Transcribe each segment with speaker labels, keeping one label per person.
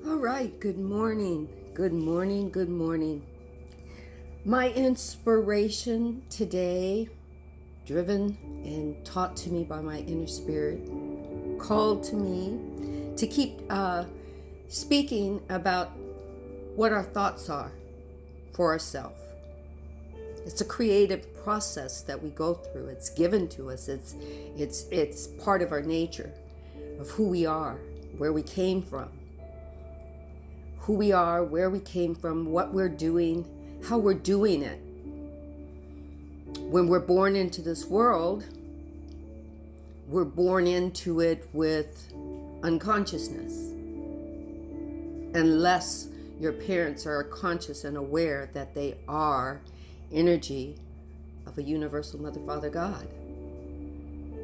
Speaker 1: All right, good morning. Good morning. Good morning. My inspiration today, driven and taught to me by my inner spirit, called to me to keep speaking about what our thoughts are for ourselves. It's a creative process that we go through. It's given to us. It's part of our nature, of who we are, where we came from. Who we are, where we came from, what we're doing, how we're doing it. When we're born into this world, we're born into it with unconsciousness. Unless your parents are conscious and aware that they are energy of a universal Mother, Father, God.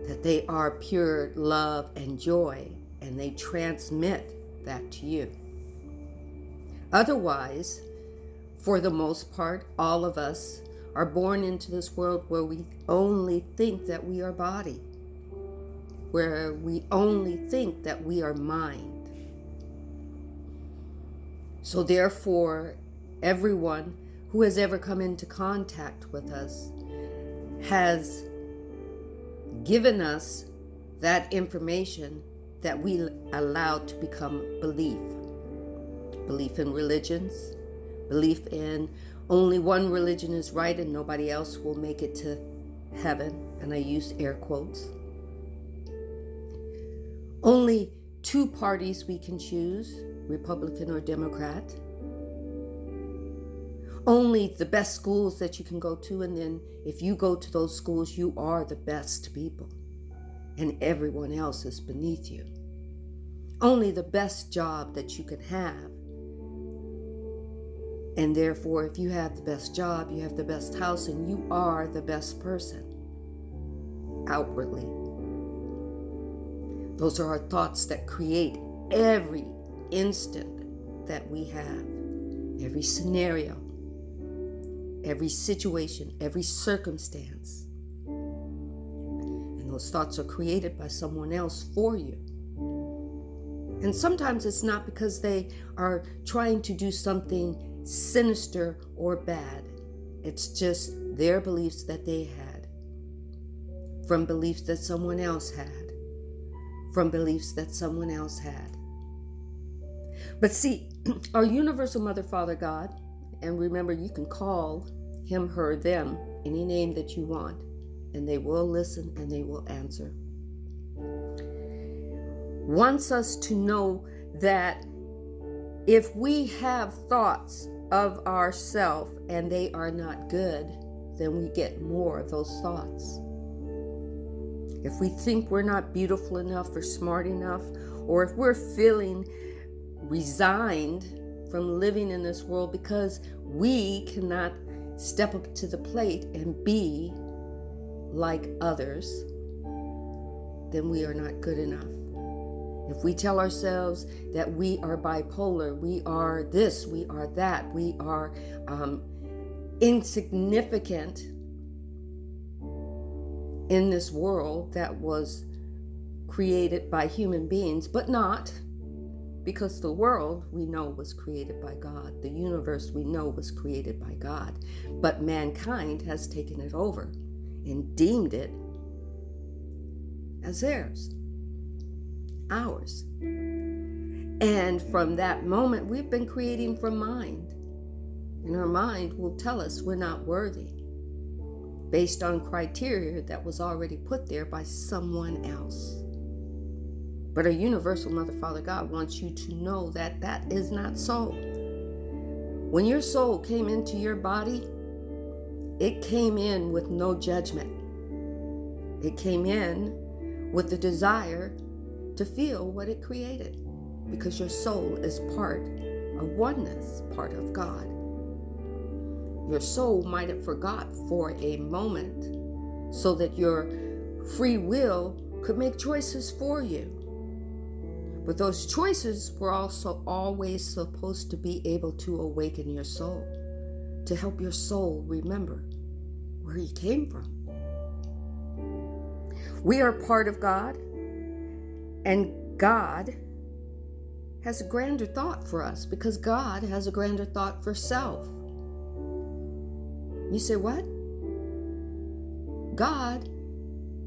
Speaker 1: That they are pure love and joy, and they transmit that to you. Otherwise, for the most part, all of us are born into this world where we only think that we are body, where we only think that we are mind. So therefore, everyone who has ever come into contact with us has given us that information that we allowed to become belief. Belief in religions, belief in only one religion is right and nobody else will make it to heaven, and I use air quotes. Only two parties we can choose, Republican or Democrat. Only the best schools that you can go to, and then if you go to those schools, you are the best people, and everyone else is beneath you. Only the best job that you can have. And therefore, if you have the best job, you have the best house, and you are the best person outwardly. Those are our thoughts that create every instant that we have, every scenario, every situation, every circumstance. And those thoughts are created by someone else for you. And sometimes it's not because they are trying to do something sinister or bad. It's just their beliefs that they had, from beliefs that someone else had, from beliefs that someone else had. But see, our universal Mother, Father, God, and remember, you can call him, her, them, any name that you want, and they will listen and they will answer. Wants us to know that if we have thoughts of ourselves and they are not good, then we get more of those thoughts. If we think we're not beautiful enough or smart enough, or if we're feeling resigned from living in this world because we cannot step up to the plate and be like others, then we are not good enough. If we tell ourselves that we are bipolar, we are this, we are that, we are insignificant in this world that was created by human beings, but not, because the world we know was created by God. The universe we know was created by God. But mankind has taken it over and deemed it as theirs. Ours. And from that moment, we've been creating from mind. And our mind will tell us we're not worthy based on criteria that was already put there by someone else. But our universal Mother, Father, God wants you to know that that is not so. When your soul came into your body, it came in with no judgment. It came in with the desire to feel what it created, because your soul is part of oneness, part of God. Your soul might have forgot for a moment so that your free will could make choices for you. But those choices were also always supposed to be able to awaken your soul, to help your soul remember where you came from. We are part of God, and God has a grander thought for us because God has a grander thought for self. You say, what? God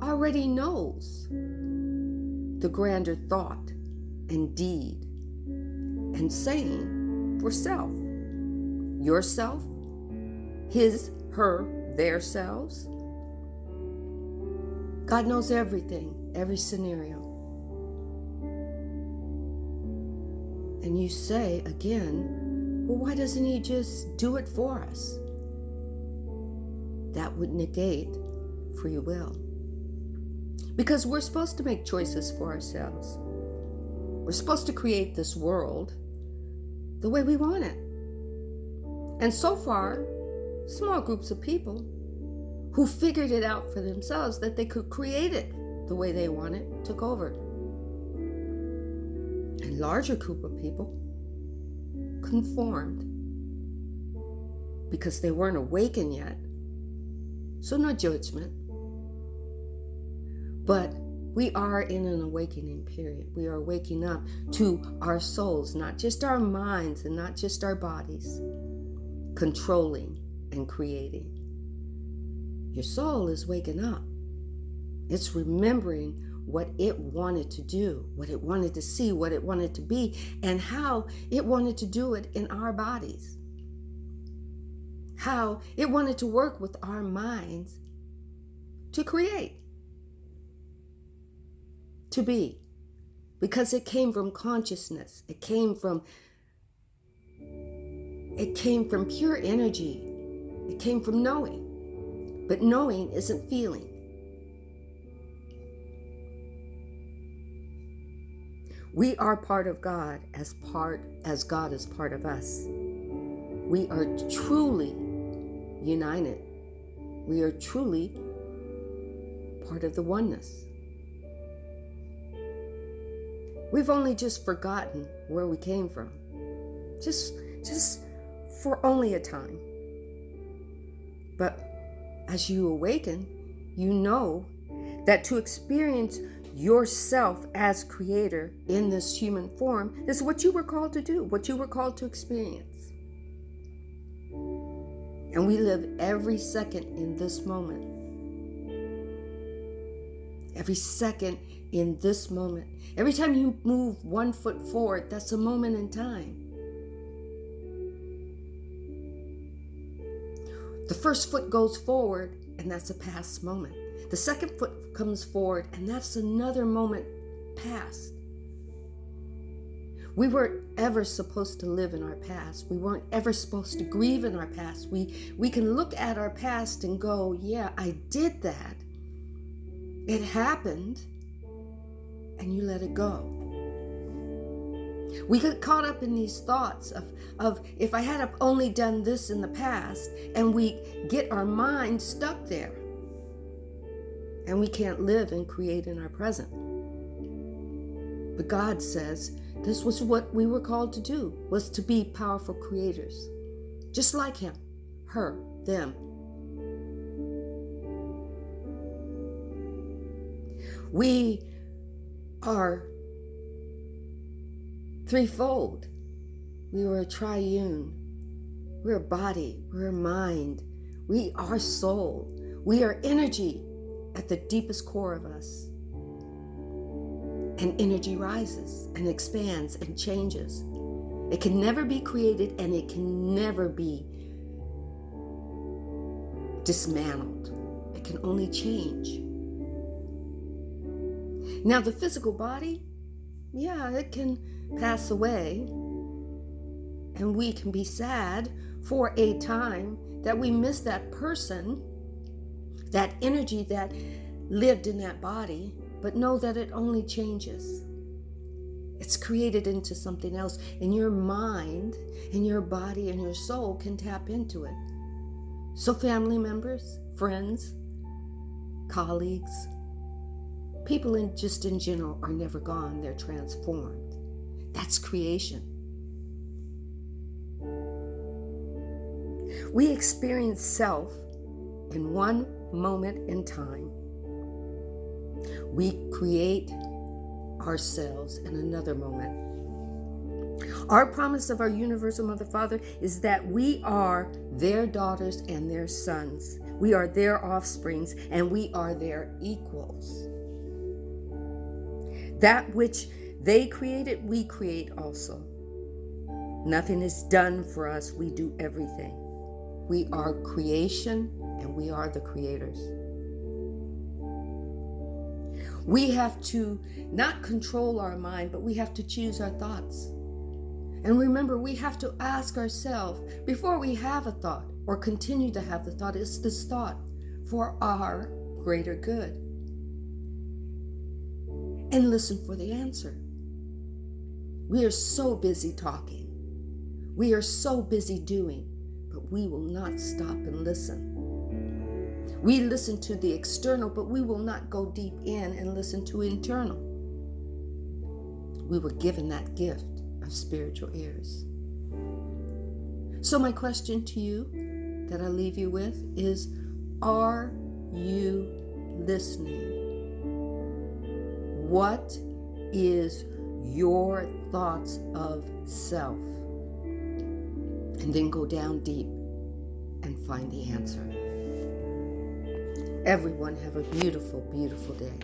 Speaker 1: already knows the grander thought and deed and saying for self. Yourself, his, her, their selves. God knows everything, every scenario. And you say again, well, why doesn't he just do it for us? That would negate free will. Because we're supposed to make choices for ourselves. We're supposed to create this world the way we want it. And so far, small groups of people who figured it out for themselves that they could create it the way they want it took over. A larger group of people conformed because they weren't awakened yet. So no judgment. But we are in an awakening period. We are waking up to our souls, not just our minds and not just our bodies, controlling and creating. Your soul is waking up. It's remembering what it wanted to do, what it wanted to see, what it wanted to be, and how it wanted to do it in our bodies. How it wanted to work with our minds to create, to be, because it came from consciousness. It came from pure energy. It came from knowing. But knowing isn't feeling. We are part of God as God is part of us. We are truly united. We are truly part of the oneness. We've only just forgotten where we came from. Just for only a time. But as you awaken, you know that to experience yourself as creator in this human form is what you were called to do, what you were called to experience. And we live every second in this moment. Every second in this moment. Every time you move 1 foot forward, that's a moment in time. The first foot goes forward, and that's a past moment. The second foot comes forward, and that's another moment past. We weren't ever supposed to live in our past. We weren't ever supposed to grieve in our past. We can look at our past and go, yeah, I did that. It happened, and you let it go. We get caught up in these thoughts of if I had only done this in the past, and we get our mind stuck there. And we can't live and create in our present. But God says this was what we were called to do, was to be powerful creators. Just like him, her, them. We are threefold. We are a triune. We're a body. We're a mind. We are soul. We are energy at the deepest core of us. And energy rises and expands and changes. It can never be created and it can never be dismantled. It can only change. Now the physical body, yeah, it can pass away, and we can be sad for a time that we miss that person, that energy that lived in that body, but know that it only changes. It's created into something else, and your mind and your body and your soul can tap into it. So family members, friends, colleagues, people in general are never gone, they're transformed. That's creation. We experience self in one moment in time. We create ourselves in another moment. Our promise of our universal Mother Father is that we are their daughters and their sons. We are their offsprings and we are their equals. That which they created, we create also. Nothing is done for us, we do everything. We are creation and we are the creators. We have to not control our mind, but we have to choose our thoughts. And remember, we have to ask ourselves before we have a thought or continue to have the thought, is this thought for our greater good? And listen for the answer. We are so busy talking. We are so busy doing, but we will not stop and listen. We listen to the external, but we will not go deep in and listen to internal. We were given that gift of spiritual ears. So my question to you that I leave you with is, are you listening? What is your thoughts of self? And then go down deep and find the answer. Everyone have a beautiful, beautiful day.